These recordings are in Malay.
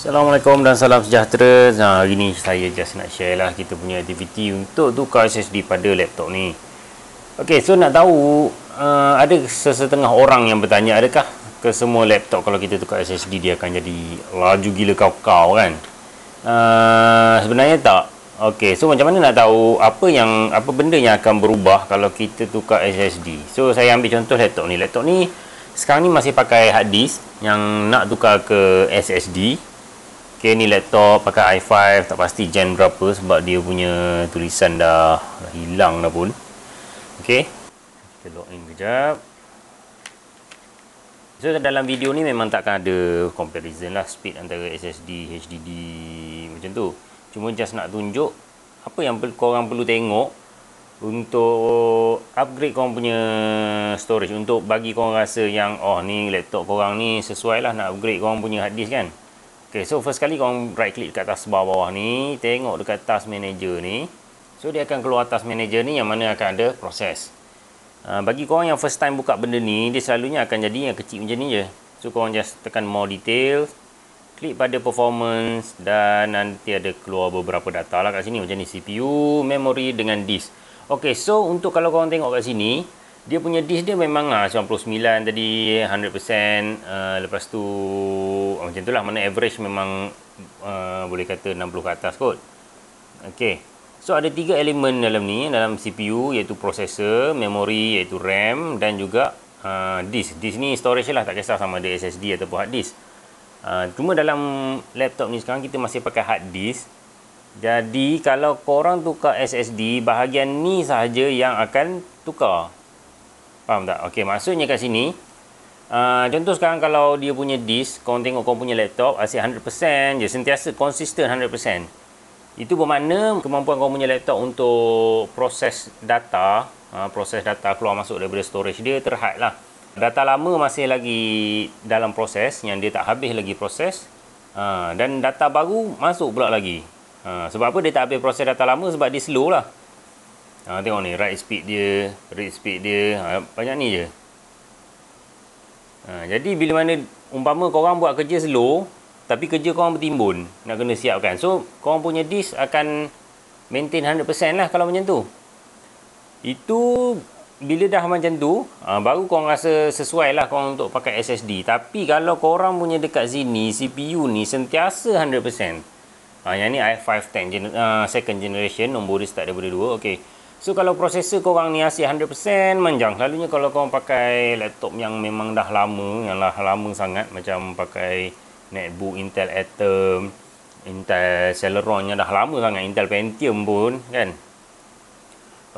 Assalamualaikum dan salam sejahtera. Hari ni saya just nak share lah kita punya aktiviti untuk tukar SSD pada laptop ni. Ok, so nak tahu ada sesetengah orang yang bertanya, adakah ke semua laptop kalau kita tukar SSD dia akan jadi laju gila kau-kau kan? Sebenarnya tak. Ok, so macam mana nak tahu apa benda yang akan berubah kalau kita tukar SSD? So saya ambil contoh laptop ni. Laptop ni sekarang ni masih pakai hard disk yang nak tukar ke SSD. Ok, ni laptop pakai i5, tak pasti gen berapa sebab dia punya tulisan dah hilang dah pun. Ok, kita login kejap. So dalam video ni memang takkan ada comparison lah speed antara SSD, HDD macam tu. Cuma just nak tunjuk apa yang korang perlu tengok untuk upgrade korang punya storage, untuk bagi korang rasa yang oh ni laptop korang ni sesuai lah nak upgrade korang punya hard disk kan. Ok, so first kali korang right click dekat taskbar bawah ni, tengok dekat task manager ni. So dia akan keluar task manager ni yang mana akan ada proses. Bagi korang yang first time buka benda ni, dia selalunya akan jadi yang kecil macam ni je. So korang just tekan more details, klik pada performance dan nanti ada keluar beberapa data lah kat sini macam ni, CPU, memory dengan disk. Ok, so untuk kalau korang tengok kat sini, dia punya disk dia memang 99 tadi, 100%, lepas tu macam tu lah, mana average memang boleh kata 60 ke atas kot. Ok, so ada 3 elemen dalam ni, dalam CPU, iaitu processor, memory iaitu RAM dan juga disk. Disk ni storage lah, tak kisah sama ada SSD ataupun hard disk. Cuma dalam laptop ni sekarang kita masih pakai hard disk. Jadi kalau korang tukar SSD, bahagian ni sahaja yang akan tukar. Faham tak? Ok, maksudnya kat sini contoh sekarang kalau dia punya disk, korang tengok korang punya laptop asyik 100% je, sentiasa konsisten 100%. Itu bermakna kemampuan korang punya laptop untuk proses data keluar masuk daripada storage dia terhad lah. Data lama masih lagi dalam proses, yang dia tak habis lagi proses, dan data baru masuk pula lagi. Sebab apa dia tak habis proses data lama? Sebab dia slow lah. Tengok ni, write speed dia, read speed dia, banyak ni je. Jadi bila mana umpama korang buat kerja slow, tapi kerja korang bertimbun, nak kena siapkan. So korang punya disk akan maintain 100% lah kalau macam tu. Itu bila dah macam tu, baru korang rasa sesuai lah korang untuk pakai SSD. Tapi kalau korang punya dekat sini, CPU ni sentiasa 100%. Yang ni i5 second generation, nombor dia start daripada 2. Ok, so kalau prosesor korang ni asyik 100% manjang. Selalunya kalau korang pakai laptop yang memang dah lama, yang lama sangat, macam pakai netbook Intel Atom, Intel Celeron yang dah lama sangat, Intel Pentium pun kan.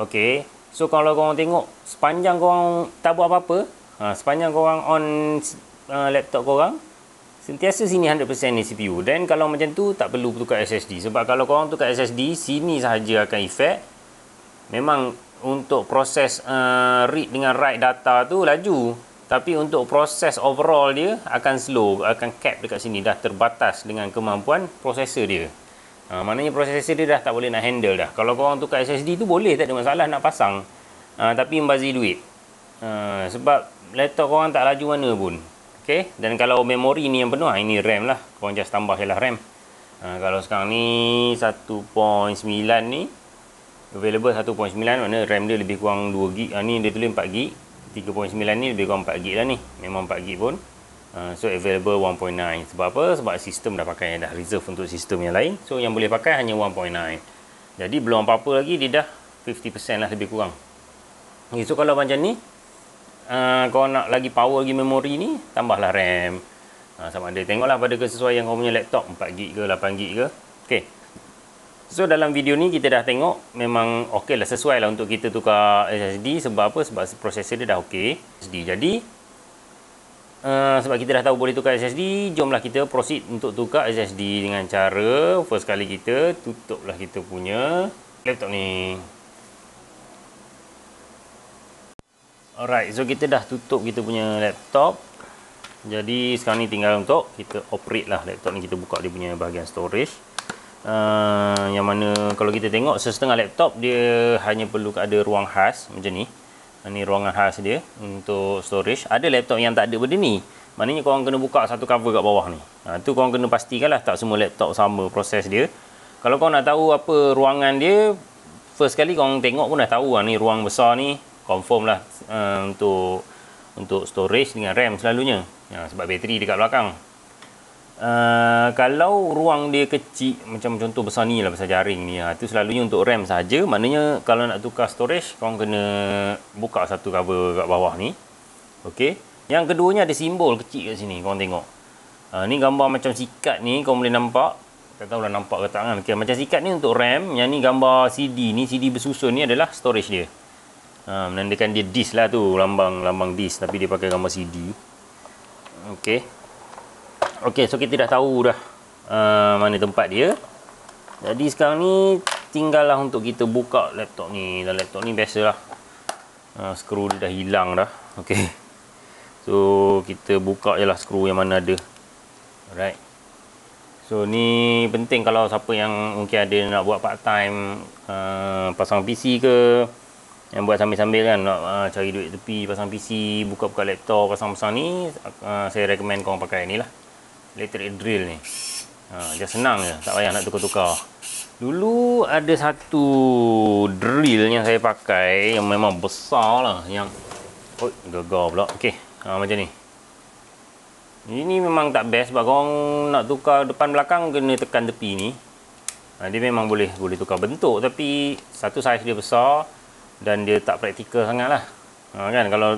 Ok, so kalau korang tengok sepanjang korang tak buat apa-apa, sepanjang korang on laptop korang, sentiasa sini 100% ni CPU. Dan kalau macam tu tak perlu tukar SSD. Sebab kalau korang tukar SSD, sini sahaja akan efek. Memang untuk proses read dengan write data tu laju, tapi untuk proses overall dia akan slow, akan cap dekat sini, dah terbatas dengan kemampuan prosesor dia. Maknanya prosesor dia dah tak boleh nak handle dah. Kalau korang tukar SSD tu boleh, tak ada masalah nak pasang, tapi membazir duit. Sebab laptop korang tak laju mana pun. Okay? Dan kalau memori ni yang penuh, ini RAM lah, korang just tambah je lah RAM. Kalau sekarang ni 1.9 ni available 1.9, maknanya RAM dia lebih kurang 2GB. Ni dia tulis 4GB, 3.9 ni lebih kurang 4GB lah ni, memang 4GB pun. So available 1.9. Sebab apa? Sebab sistem dah pakai, dah reserve untuk sistem yang lain. So yang boleh pakai hanya 1.9. Jadi belum apa-apa lagi, dia dah 50% lah lebih kurang. Okay, so kalau macam ni, kau nak lagi power lagi memori ni, tambahlah RAM. Sama ada, tengoklah pada kesesuaian kau punya laptop, 4GB ke 8GB ke. Ok, so dalam video ni kita dah tengok memang ok lah, sesuai lah untuk kita tukar SSD. Sebab apa? Sebab prosesor dia dah ok SSD. Jadi sebab kita dah tahu boleh tukar SSD, jomlah kita proceed untuk tukar SSD dengan cara first kali kita tutuplah kita punya laptop ni. Alright, so kita dah tutup kita punya laptop. Jadi sekarang ni tinggal untuk kita operate lah laptop ni. Kita buka dia punya bahagian storage, yang mana kalau kita tengok sesetengah laptop dia hanya perlu ada ruang khas macam ni. Ini ruangan khas dia untuk storage. Ada laptop yang tak ada benda ni. maknanya korang kena buka satu cover kat bawah ni. Tu korang kena pastikan lah tak semua laptop sama proses dia. Kalau korang nak tahu apa ruangan dia, first kali korang tengok pun dah tahu ni ruang besar ni, confirm lah untuk storage dengan RAM selalunya. Sebab bateri dekat belakang. Kalau ruang dia kecil, macam contoh besar ni lah, besar jaring ni, tu selalunya untuk RAM saja. Maknanya kalau nak tukar storage, korang kena buka satu cover kat bawah ni. Okey. Yang keduanya ada simbol kecil kat sini, korang tengok. Ni gambar macam sikat ni, korang boleh nampak. Tak tahulah nampak ke tak kan. Okay, macam sikat ni untuk RAM, yang ni gambar CD ni, CD bersusun ni adalah storage dia. Menandakan dia disk lah tu, lambang disk, tapi dia pakai gambar CD. Okey. Okey, so kita dah tahu dah mana tempat dia. Jadi sekarang ni tinggallah untuk kita buka laptop ni. Dan laptop ni biasalah skru dia dah hilang dah. Okey. So kita buka je lah skru yang mana ada. Alright. So ni penting kalau siapa yang mungkin ada nak buat part time, pasang PC ke, yang buat sambil-sambil kan, nak cari duit tepi, pasang PC, buka-buka laptop, pasang-pasang ni, saya recommend korang pakai ni lah, electric drill ni. Dia senang je, tak payah nak tukar-tukar. Dulu ada satu drill yang saya pakai yang memang besar lah, yang gegar pula. Okey, macam ni. Ini memang tak best sebab korang nak tukar depan belakang kena tekan tepi ni. Dia memang boleh tukar bentuk, tapi satu saiz dia besar dan dia tak praktikal sangat lah. Kan, kalau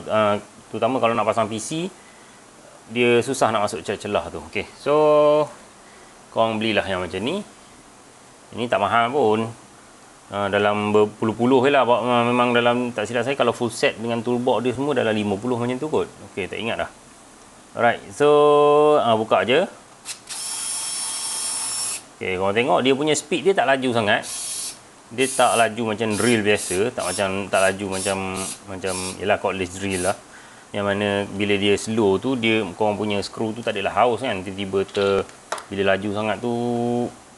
terutama kalau nak pasang PC, dia susah nak masuk celah-celah tu. Okey, so korang belilah yang macam ni. Ini tak mahal pun, dalam berpuluh-puluh je lah. Memang dalam, tak silap saya, kalau full set dengan toolbox dia semua dalam 50 macam tu kot. Okey, tak ingat dah. Alright, so buka je. Okey, korang tengok dia punya speed dia tak laju sangat. Dia tak laju macam drill biasa, tak laju macam yalah cordless drill lah. Yang mana bila dia slow tu, dia korang punya skru tu tak adalah haus kan, tiba-tiba bila laju sangat tu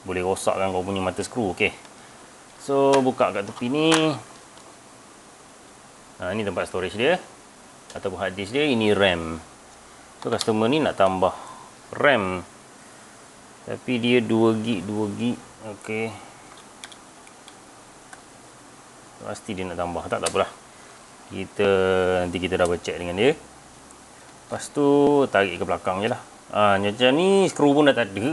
boleh rosakkan korang punya mata skru. Okey, so buka kat tepi ni. Ni tempat storage dia ataupun hard disk dia. Ini RAM. So customer ni nak tambah RAM, tapi dia 2GB. Okey, pasti dia nak tambah, tak apalah. Nanti kita double check dengan dia. Lepas tu tarik ke belakang je lah. Macam ni skru pun dah tak ada.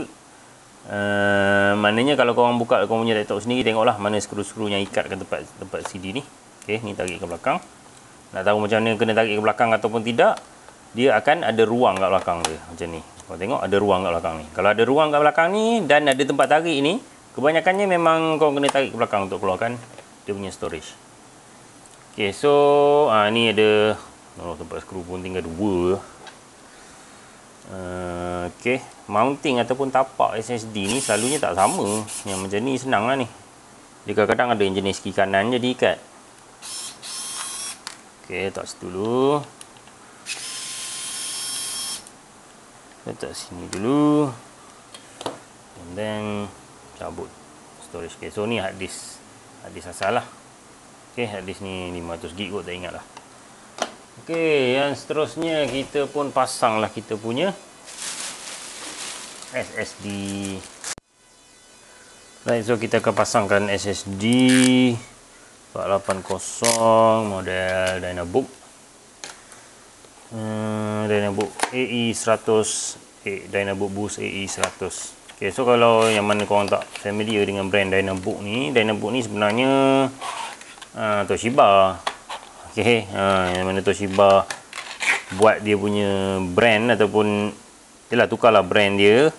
Maknanya kalau korang buka korang punya laptop sendiri, tengoklah mana skru-skru yang ikat ke tempat CD ni. Okey, ni tarik ke belakang. Nak tahu macam mana kena tarik ke belakang ataupun tidak, dia akan ada ruang kat belakang dia. Macam ni. Korang tengok ada ruang kat belakang ni. Kalau ada ruang kat belakang ni dan ada tempat tarik ni, kebanyakannya memang korang kena tarik ke belakang untuk keluarkan dia punya storage. Okey, so ni ada tempat skru pun tinggal 2. Okey, mounting ataupun tapak SSD ni selalunya tak sama. Yang macam ni senang lah ni. Dia kadang-kadang ada yang jenis kiri kanan je diikat. Okey, letak situ dulu. Letak sini dulu. And then cabut storage. Okay, so ni hard disk asal lah. Okay, hard disk ni 500GB kot, tak ingat lah. Okay, yang seterusnya kita pun pasang lah kita punya SSD. Right, so kita akan pasangkan SSD 480 model Dynabook. Dynabook AE100, Dynabook Boost AE100. Okay, so kalau yang mana korang tak familiar dengan brand Dynabook ni sebenarnya Toshiba. Okay, yang mana Toshiba buat dia punya brand ataupun tukarlah brand dia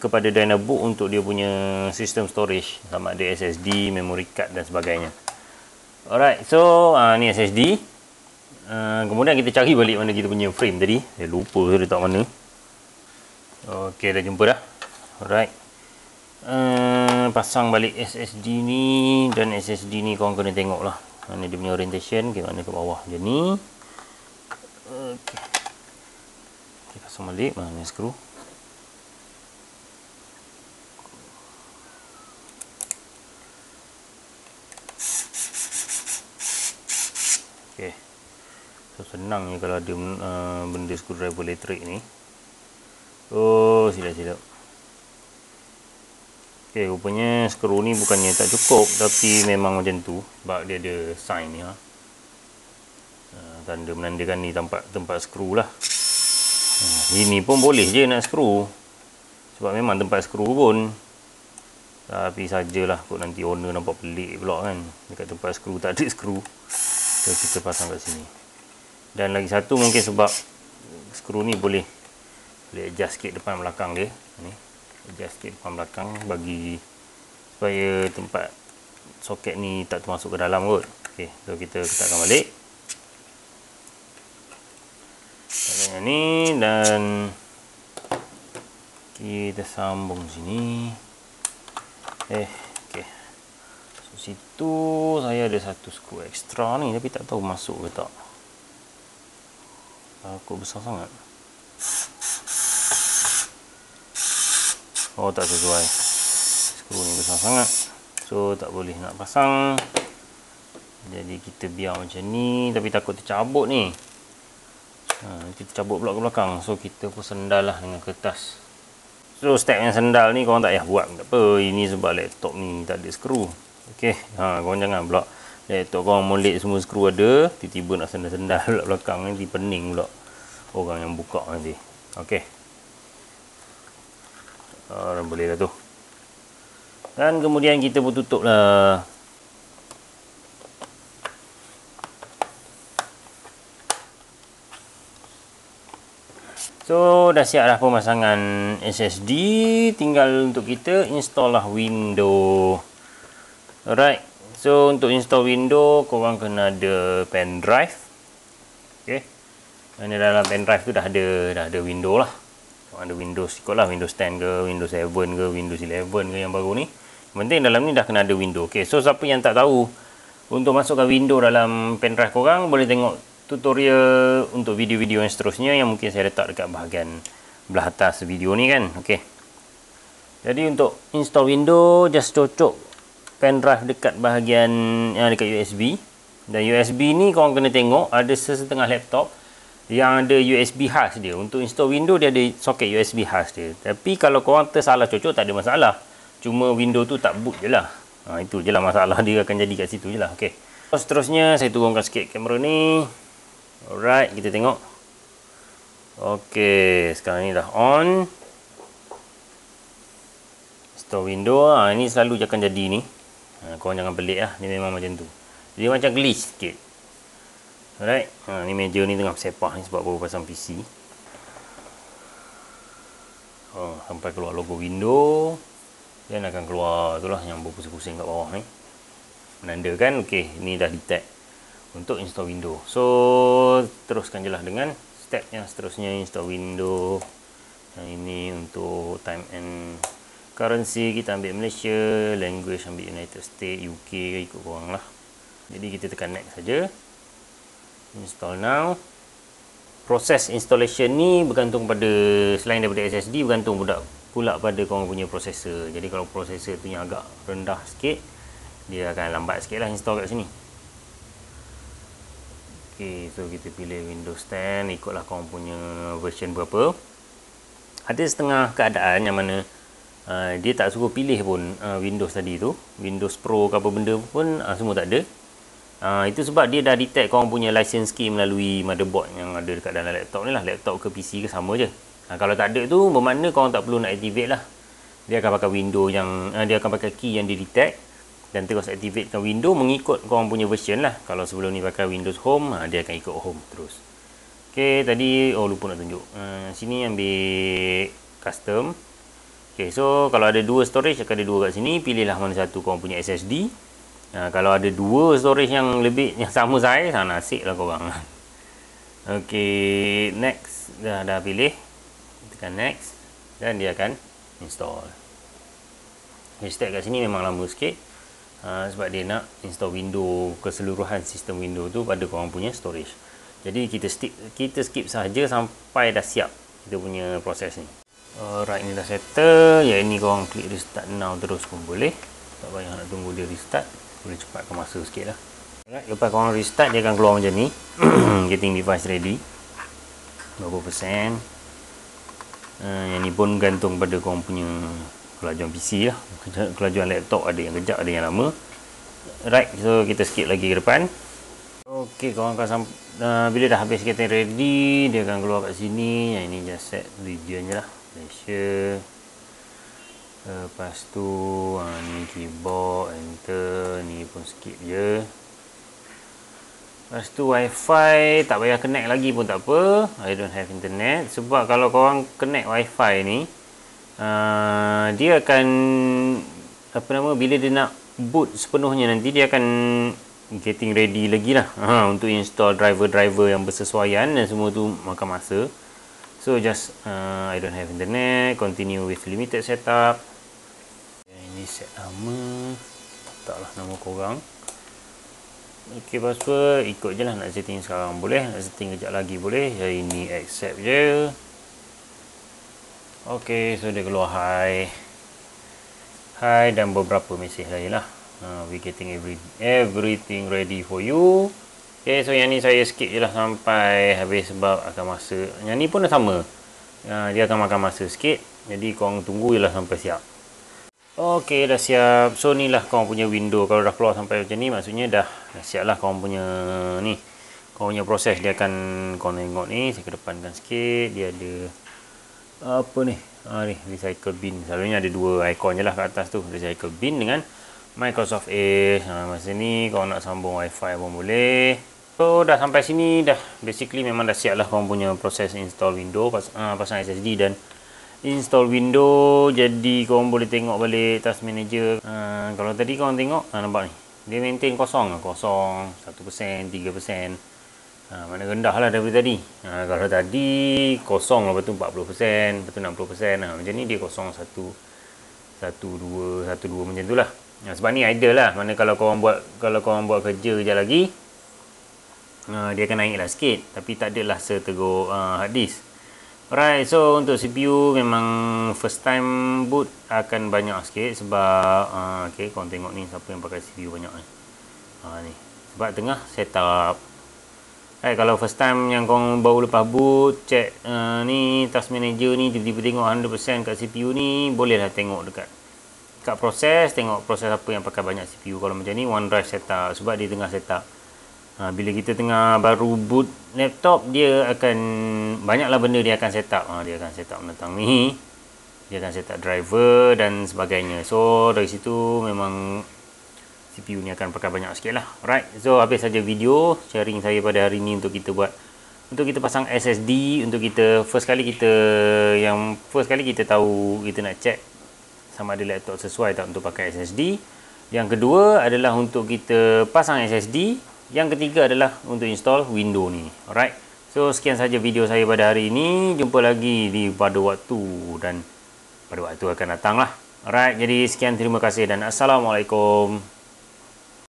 kepada Dynabook untuk dia punya sistem storage, sama ada SSD, memory card dan sebagainya. Alright, so ni SSD. Kemudian kita cari balik mana kita punya frame tadi. Saya lupa saya letak mana. Okey, dah jumpa dah. Alright. Pasang balik SSD ni, dan SSD ni korang kena tengok lah mana dia punya orientation, ke mana ke bawah macam ni. Okey. Kita pasang balik, mana skru. Okey. So senang je kalau ada benda screwdriver elektrik ni. Oh, silap-silap. Okay, rupanya skru ni bukannya tak cukup, tapi memang macam tu sebab dia ada sign ni ha. Tanda menandakan ni tempat skru lah. Ini pun boleh je nak skru sebab memang tempat skru pun. Tapi sajalah kot nanti owner nampak pelik pula kan, dekat tempat skru tak ada skru. So kita pasang kat sini. Dan lagi satu mungkin sebab skru ni boleh adjust sikit depan belakang dia ni. Adjust sikit depan belakang bagi supaya tempat soket ni tak termasuk ke dalam kot. Okey, so kita ketatkan balik. Letakkan yang ni dan kita sambung sini. Okey. So situ saya ada satu skru ekstra ni tapi tak tahu masuk ke tak. Takut besar sangat. Oh, tak sesuai. Skru ni besar sangat. So tak boleh nak pasang. Jadi kita biar macam ni tapi takut tercabut ni. Kita cabut pula ke belakang. So kita pun sendal lah dengan kertas. So step yang sendal ni korang tak payah buat, tak apa. Ini sebab laptop ni tak ada skru. Okey, korang jangan pula laptop korang molek semua skru ada, tiba-tiba nak sendal-sendal pula belakang nanti pening pula orang yang buka nanti. Okey, boleh lah tu. Dan kemudian kita pun tutup lah. So dah siap dah pemasangan SSD, tinggal untuk kita install lah window. Alright, so untuk install window korang kena ada pen drive. Okay, dan dalam pen drive tu dah ada window lah. Korang ada Windows, ikutlah Windows 10 ke, Windows 7 ke, Windows 11 ke yang baru ni. Yang penting dalam ni dah kena ada window. Okay, so siapa yang tak tahu untuk masukkan window dalam pen drive korang, boleh tengok tutorial untuk video-video yang seterusnya yang mungkin saya letak dekat bahagian belah atas video ni kan. Okey. Jadi untuk install window, just cocok pen drive dekat bahagian dekat USB. Dan USB ni korang kena tengok ada setengah laptop yang ada USB khas dia. Untuk install window dia ada soket USB khas dia. Tapi kalau korang tersalah cocok tak ada masalah. Cuma window tu tak boot je lah. Itu je lah masalah dia akan jadi kat situ je lah. Okey. Seterusnya saya turunkan sikit kamera ni. Alright, kita tengok. Okey, sekarang ni dah on. Install window. Ini selalu je akan jadi ni. Korang jangan pelik lah. Ni memang macam tu. Dia macam glitch sikit. Alright. Ni meja ni tengah bersepah ni sebab baru pasang PC. Sampai keluar logo window. Dan akan keluar tu lah yang berpusing-pusing kat bawah ni. Menandakan, okey, ni dah detect untuk install window. So teruskan je lah dengan step yang seterusnya, install window. Yang ini untuk time and currency kita ambil Malaysia, language ambil United States, UK, ikut korang lah. Jadi kita tekan next saja. Install now. Proses installation ni bergantung pada, selain daripada SSD, bergantung pula pada korang punya processor. Jadi kalau processor tu yang agak rendah sikit, dia akan lambat sikit lah install kat sini. Okay, so kita pilih Windows 10, ikutlah korang punya version berapa. Ada setengah keadaan yang mana dia tak suruh pilih pun Windows tadi tu, Windows Pro ke apa benda pun semua tak ada. Itu sebab dia dah detect korang punya license key melalui motherboard yang ada dekat dalam laptop ni lah. Laptop ke PC ke sama je. Kalau tak ada tu bermakna korang tak perlu nak activate lah. Dia akan pakai window yang dia akan pakai key yang dia detect dan terus activatekan window mengikut korang punya version lah. Kalau sebelum ni pakai Windows Home, dia akan ikut Home terus. Ok, tadi lupa nak tunjuk. Sini ambil custom. Ok, so kalau ada dua storage akan ada dua kat sini. Pilihlah mana satu korang punya SSD. Kalau ada dua storage yang lebih yang sama saiz, nasib lah korang. Ok, next. Dah pilih. Tekan next dan dia akan install. Step kat sini memang lama sikit. Sebab dia nak install window, keseluruhan sistem window tu pada korang punya storage. Jadi kita skip saja sampai dah siap kita punya proses ni. Alright, ni dah settle. Yang ini korang klik restart now terus pun boleh. Tak payah nak tunggu dia restart. Boleh cepatkan masa sikit lah. Alright, lepas korang restart dia akan keluar macam ni. Getting device ready. Berapa persen. Yang ni pun gantung pada korang punya kelajuan PC lah. Kelajuan laptop ada yang kejap, ada yang lama. Right, so kita skip lagi ke depan. Ok, korang akan bila dah habis getting ready, dia akan keluar kat sini. Yang ini just set region je lah, Malaysia. Lepas tu ni keyboard, enter. Ni pun skip je. Lepas tu wifi tak payah connect lagi pun tak apa. I don't have internet. Sebab kalau korang connect wifi ni, dia akan bila dia nak boot sepenuhnya nanti, dia akan getting ready lagi lah untuk install driver-driver yang bersesuaian dan semua tu makan masa. So just I don't have internet, continue with limited setup. Ini set nama, taklah nama korang. Ok, password ikut je lah, nak setting sekarang boleh, nak setting kejap lagi boleh. Yang ini accept je. Ok, so dia keluar hi dan beberapa mesej lain lah. We getting everything ready for you. Ok, so yang ni saya skip je lah sampai habis sebab akan masa. Yang ni pun dah sama, dia akan makan masa sikit. Jadi korang tunggu je lah sampai siap. Ok, dah siap. So ni lah korang punya window. Kalau dah keluar sampai macam ni, maksudnya dah siap lah korang punya ni. Korang punya proses dia akan, korang tengok ni, saya kedepankan sikit. Dia ada apa ni? Ni recycle bin. Selalunya ada dua ikon je lah kat atas tu, recycle bin dengan Microsoft Edge. Masa ni korang nak sambung wifi pun boleh. So dah sampai sini dah, basically memang dah siap lah korang punya proses install window, pasang SSD dan install window. Jadi korang boleh tengok balik task manager. Kalau tadi korang tengok, nampak ni, dia maintain kosong, 1%, 3%. Mana rendah lah daripada tadi. Kalau tadi kosong, lepas tu 40%, lepas tu 60%. Macam ni dia kosong 1, 2 macam tu lah. Sebab ni idle lah. Mana kalau korang buat kerja kejap lagi, dia akan naik lah sikit, tapi tak adalah seteruk hard disk. Alright, so untuk CPU memang first time boot akan banyak sikit sebab ok, korang tengok ni siapa yang pakai CPU banyak ni. Ni sebab tengah setup. Right, kalau first time yang korang baru lepas boot, check ni task manager ni, tiba-tiba tengok 100% kat CPU ni, bolehlah tengok dekat proses, tengok proses apa yang pakai banyak CPU. Kalau macam ni OneDrive setup, sebab dia tengah setup. Bila kita tengah baru boot laptop, dia akan banyaklah benda dia akan setup. Dia akan setup tentang ni, dia akan setup driver dan sebagainya. So dari situ memang CPU ni akan pakai banyak sikit lah. Alright, so habis saja video sharing saya pada hari ni untuk kita pasang SSD. Untuk kita first kali kita tahu, kita nak check sama ada laptop sesuai tak untuk pakai SSD. Yang kedua adalah untuk kita pasang SSD. Yang ketiga adalah untuk install window ni. Alright, so sekian saja video saya pada hari ini. Jumpa lagi pada waktu akan datang lah. Alright, jadi sekian, terima kasih dan Assalamualaikum.